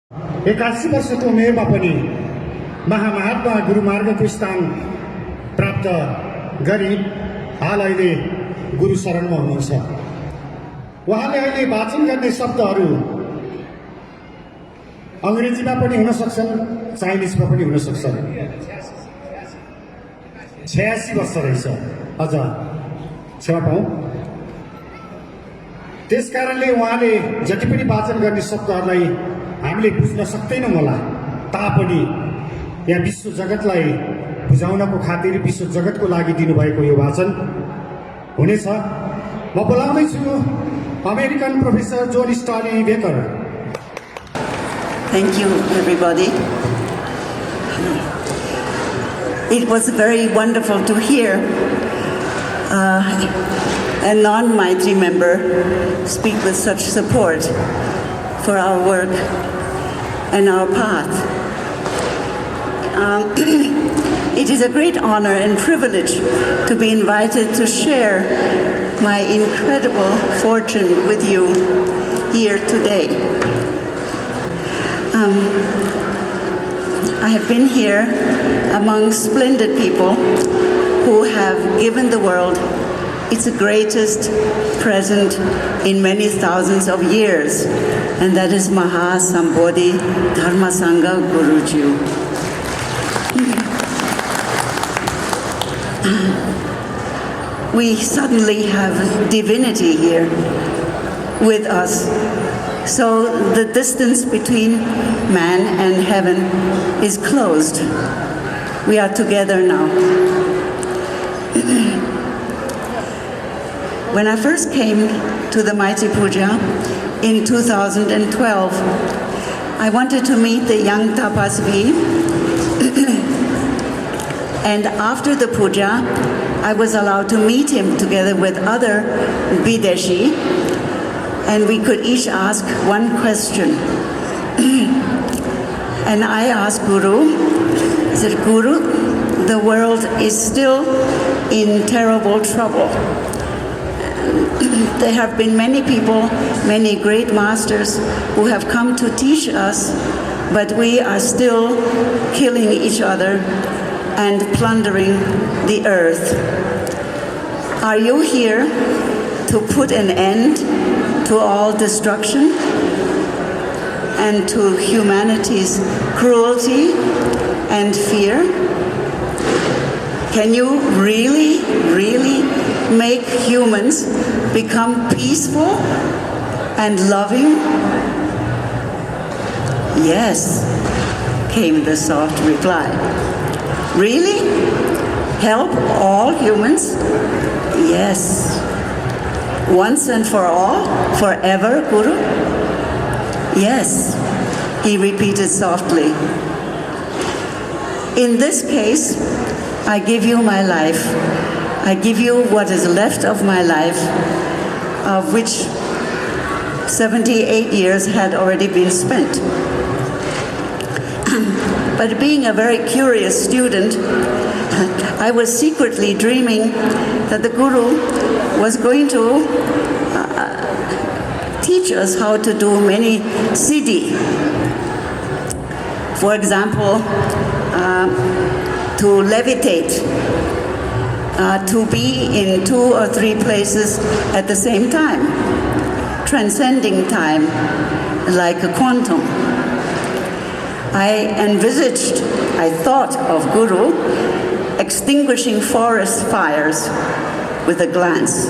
81 वर्षको उमेरमा पनि महात्मा गुरुमार्गको स्थान प्राप्त गरी हाल अहिले गुरु शरणमा हुनुहुन्छ। उहाँले अहिले वाचन गर्ने शब्दहरू अंग्रेजीमा पनि हुन सक्छन्, चाइनिजमा पनि हुन सक्छन्। 86 वर्ष रहेछ, अझ क्षमा पाऊँ। त्यसकारणले उहाँले जति पनि वाचन गर्ने शब्दहरूलाई हामीले बुझ्न सक्दैनौँ होला, तापनि यहाँ विश्व जगतलाई बुझाउनको खातिर विश्व जगतको लागि दिनुभएको यो वाचन हुनेछ। म बोलाउँदैछु American professor John Stanley Baker. Thank you, everybody. It was very wonderful to hear a non-Maitri member speak with such support for our work and our path. It is a great honor and privilege to be invited to share my incredible fortune with you here today. I have been here among splendid people who have given the world its greatest present in many thousands of years, and that is Maha Sambodhi Dharma Sangha Guruji. We suddenly have divinity here with us. So the distance between man and heaven is closed. We are together now. When I first came to the Maitri Puja in 2012, I wanted to meet the young Tapasvi. And after the puja, I was allowed to meet him together with other Videshi, and we could each ask one question. And I asked Guru, I said, Guru, the world is still in terrible trouble. There have been many people, many great masters who have come to teach us, but we are still killing each other and plundering the earth. Are you here to put an end to all destruction and to humanity's cruelty and fear? Can you really, really make humans become peaceful and loving? Yes, came the soft reply. Really? Help all humans? Yes. Once and for all? Forever, Guru? Yes, he repeated softly. In this case, I give you my life. I give you what is left of my life, of which 78 years had already been spent. But being a very curious student, I was secretly dreaming that the Guru was going to teach us how to do many siddhi. For example, to levitate, to be in 2 or 3 places at the same time, transcending time like a quantum. I thought of Guru extinguishing forest fires with a glance,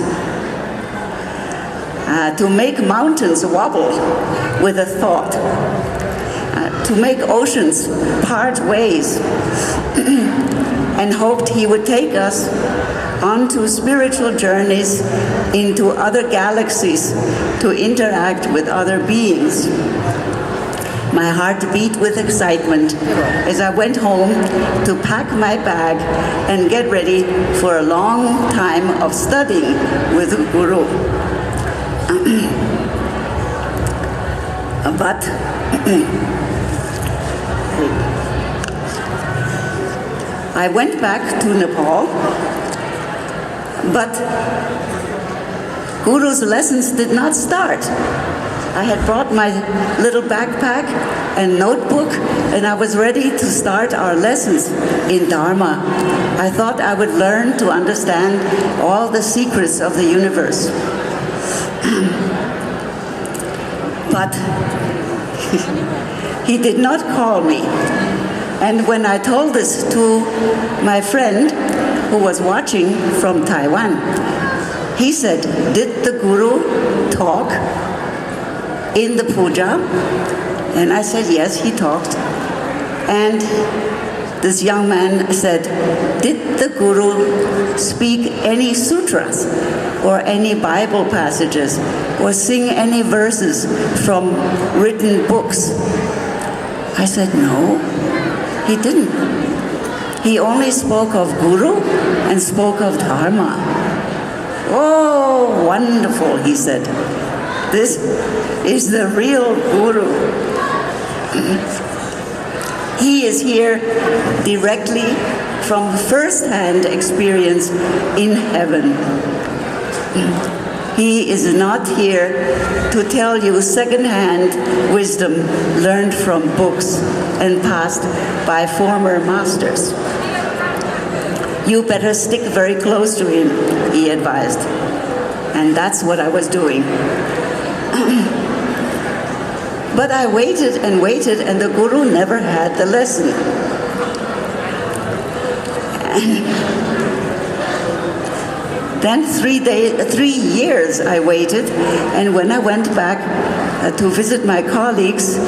to make mountains wobble with a thought, to make oceans part ways, and hoped he would take us onto spiritual journeys into other galaxies to interact with other beings. My heart beat with excitement as I went home to pack my bag and get ready for a long time of studying with Guru. But I went back to Nepal, but Guru's lessons did not start. I had brought my little backpack and notebook, and I was ready to start our lessons in Dharma. I thought I would learn to understand all the secrets of the universe. But he did not call me. And when I told this to my friend who was watching from Taiwan, he said, "Did the Guru talk in the puja?" And I said, "Yes, he talked." And this young man said, "Did the Guru speak any sutras or any Bible passages or sing any verses from written books?" I said, "No, he didn't. He only spoke of Guru and spoke of Dharma." "Oh, wonderful," he said. "This is the real Guru." He is here directly from first-hand experience in heaven. He is not here to tell you second-hand wisdom learned from books and passed by former masters. "You better stick very close to him," he advised. And that's what I was doing. But I waited and waited, and the Guru never had the lesson. Then 3 years I waited, and when I went back to visit my colleagues,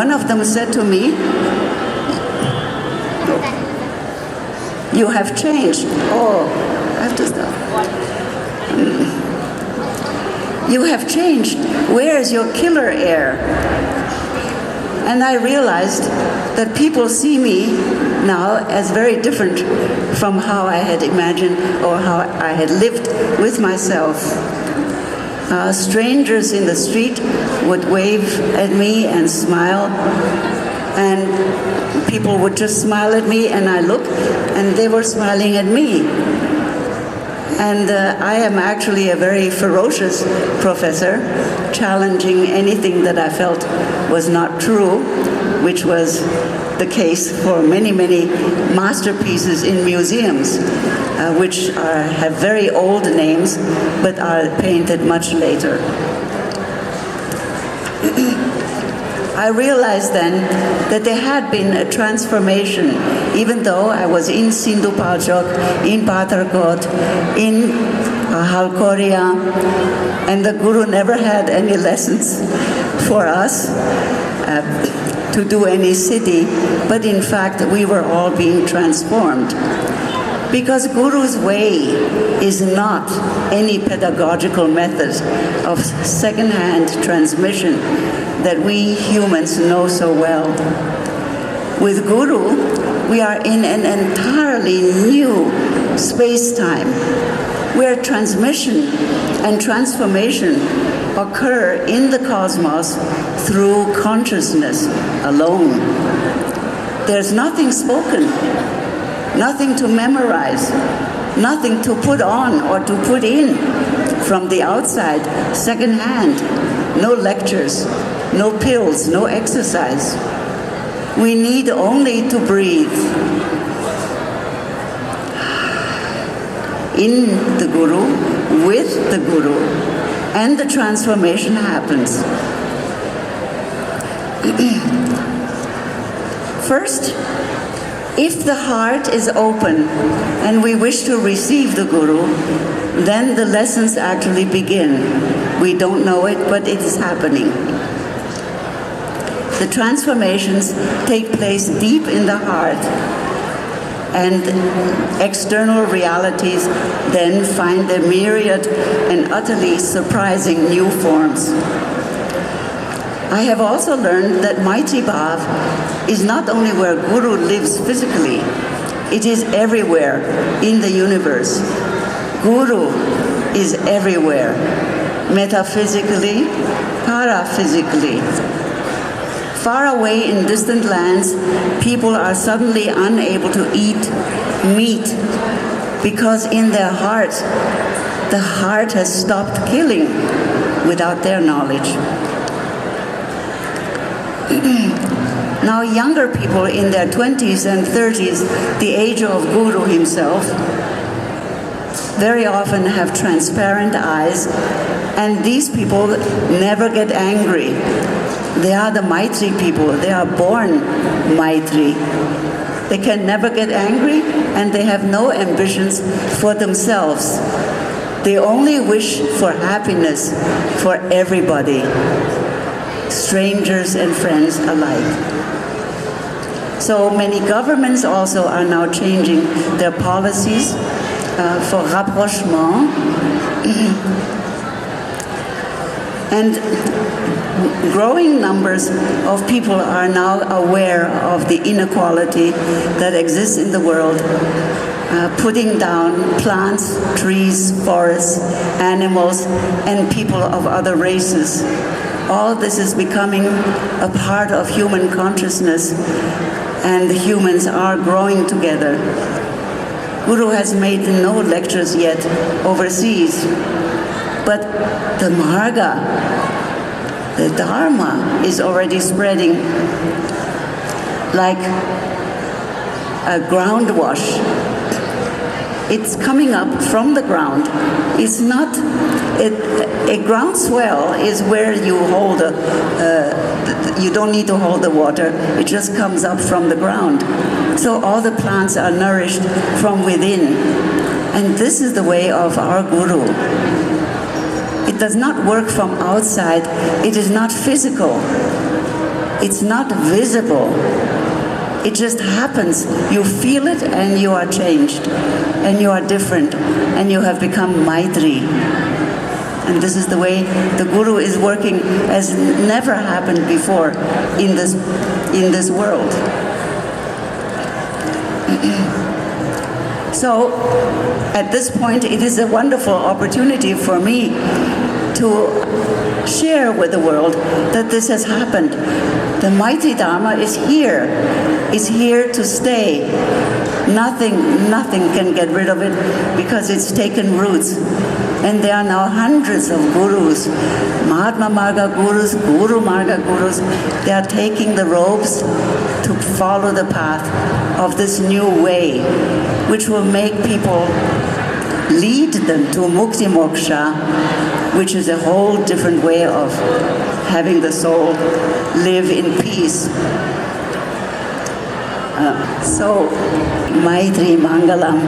one of them said to me, "You have changed." "Oh, I have to stop. You have changed. Where is your killer air?" And I realized that people see me now as very different from how I had imagined or how I had lived with myself. Strangers in the street would wave at me and smile, and people would just smile at me, and I look, and they were smiling at me. And I am actually a very ferocious professor, challenging anything that I felt was not true, which was the case for many, many masterpieces in museums, which have very old names, but are painted much later. I realized then that there had been a transformation, even though I was in Sindhu Paljok, in Patarkot, in Halkoria, and the Guru never had any lessons for us to do any siddhi, but in fact we were all being transformed. Because Guru's way is not any pedagogical method of second-hand transmission that we humans know so well. With Guru, we are in an entirely new space-time, where transmission and transformation occur in the cosmos through consciousness alone. There's nothing spoken, nothing to memorize, nothing to put on or to put in from the outside, second-hand, no lectures, no pills, no exercise. We need only to breathe in the Guru, with the Guru, and the transformation happens. First, if the heart is open and we wish to receive the Guru, then the lessons actually begin. We don't know it, but it is happening. The transformations take place deep in the heart, and external realities then find their myriad and utterly surprising new forms. I have also learned that Maitri Bhav is not only where Guru lives physically, it is everywhere in the universe. Guru is everywhere, metaphysically, paraphysically. Far away in distant lands, people are suddenly unable to eat meat because in their heart, the heart has stopped killing. without their knowledge. Now younger people in their 20s and 30s, the age of Guru himself, very often have transparent eyes, and these people never get angry. They are the Maitri people. They are born Maitri. They can never get angry, and they have no ambitions for themselves. They only wish for happiness for everybody, strangers and friends alike. So many governments also are now changing their policies for rapprochement. And growing numbers of people are now aware of the inequality that exists in the world, putting down plants, trees, forests, animals, and people of other races. All this is becoming a part of human consciousness, and humans are growing together. Guru has made no lectures yet overseas, but the marga, the dharma, is already spreading like a ground wash. It's coming up from the ground. It's not, a groundswell is where you hold you don't need to hold the water. It just comes up from the ground. So all the plants are nourished from within. And this is the way of our Guru. It does not work from outside. It is not physical. It's not visible. It just happens. You feel it and you are changed. And you are different. And you have become Maitri. And this is the way the Guru is working as never happened before in this world. So, at this point, it is a wonderful opportunity for me to share with the world that this has happened. The Maitri Dharma is here. It's here to stay. Nothing can get rid of it because it's taken roots. And there are now hundreds of gurus, mahatma marga gurus, gurumarga gurus. They are taking the robes to follow the path of this new way, which will make people, lead them to mukti moksha, which is a whole different way of having the soul live in peace. So, Maitri Mangalam,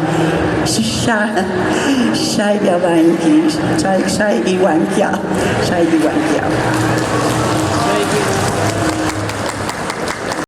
Shai Wankya.